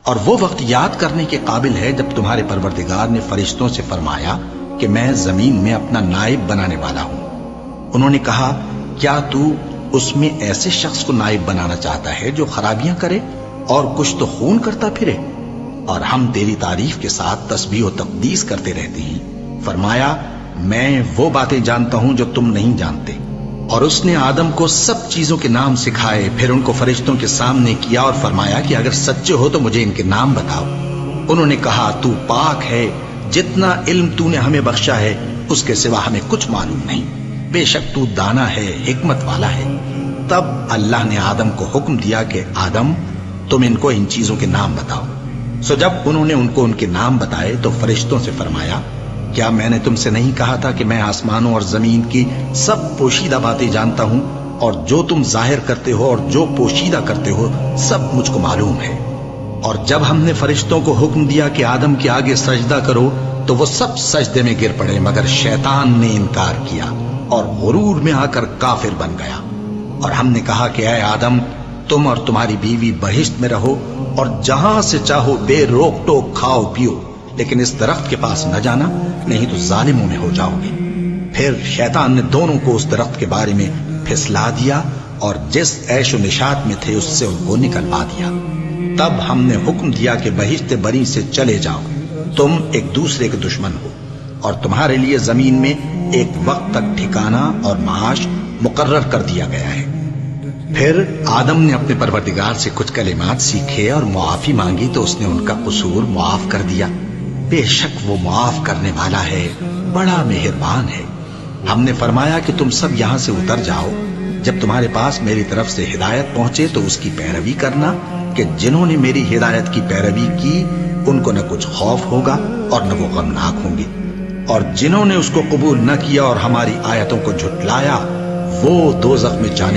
اور وہ وقت یاد کرنے کے قابل ہے جب تمہارے پروردگار نے فرشتوں سے فرمایا کہ میں زمین میں اپنا نائب بنانے والا ہوں۔ انہوں نے کہا کیا تو اس میں ایسے شخص کو نائب بنانا چاہتا ہے جو خرابیاں کرے اور کچھ تو خون کرتا پھرے؟ اور ہم تیری تعریف کے ساتھ تسبیح و تقدیس کرتے رہتے ہیں۔ فرمایا میں وہ باتیں جانتا ہوں جو تم نہیں جانتے۔ اور اس نے آدم کو سب چیزوں کے نام سکھائے، پھر ان کو فرشتوں کے سامنے کیا اور فرمایا کہ اگر سچے ہو تو مجھے ان کے نام بتاؤ۔ انہوں نے کہا تو پاک ہے، جتنا علم تو نے ہمیں بخشا ہے اس کے سوا ہمیں کچھ معلوم نہیں، بے شک تو دانا ہے، حکمت والا ہے۔ تب اللہ نے آدم کو حکم دیا کہ آدم تم ان کو ان چیزوں کے نام بتاؤ۔ سو جب انہوں نے ان کو ان کے نام بتائے تو فرشتوں سے فرمایا کیا میں نے تم سے نہیں کہا تھا کہ میں آسمانوں اور زمین کی سب پوشیدہ باتیں جانتا ہوں، اور جو تم ظاہر کرتے ہو اور جو پوشیدہ کرتے ہو سب مجھ کو معلوم ہے۔ اور جب ہم نے فرشتوں کو حکم دیا کہ آدم کے آگے سجدہ کرو تو وہ سب سجدے میں گر پڑے مگر شیطان نے انکار کیا اور غرور میں آ کر کافر بن گیا۔ اور ہم نے کہا کہ اے آدم تم اور تمہاری بیوی بہشت میں رہو اور جہاں سے چاہو بے روک ٹوک کھاؤ پیو، لیکن اس درخت کے پاس نہ جانا نہیں تو ظالموں میں ہو جاؤ گے۔ پھر شیطان نے دونوں کو اس درخت کے بارے میں پھسلا دیا اور جس عیش و نشاط میں تھے اس سے ان کو نکلوا دیا۔ تب ہم نے حکم دیا کہ بہشت بری سے چلے جاؤ، تم ایک دوسرے کے دشمن ہو، اور تمہارے لیے زمین میں ایک وقت تک ٹھکانہ اور معاش مقرر کر دیا گیا ہے۔ پھر آدم نے اپنے پروردگار سے کچھ کلمات سیکھے اور معافی مانگی تو اس نے ان کا قصور معاف کر دیا۔ بے شک وہ معاف کرنے والا ہے، بڑا مہربان ہے۔ ہم نے فرمایا کہ تم سب یہاں سے اتر جاؤ، جب تمہارے پاس میری طرف سے ہدایت پہنچے تو اس کی پیروی کرنا کہ جنہوں نے میری ہدایت کی پیروی کی ان کو نہ کچھ خوف ہوگا اور نہ وہ غمناک ہوں گے، اور جنہوں نے اس کو قبول نہ کیا اور ہماری آیتوں کو جھٹلایا وہ دوزخ میں جانے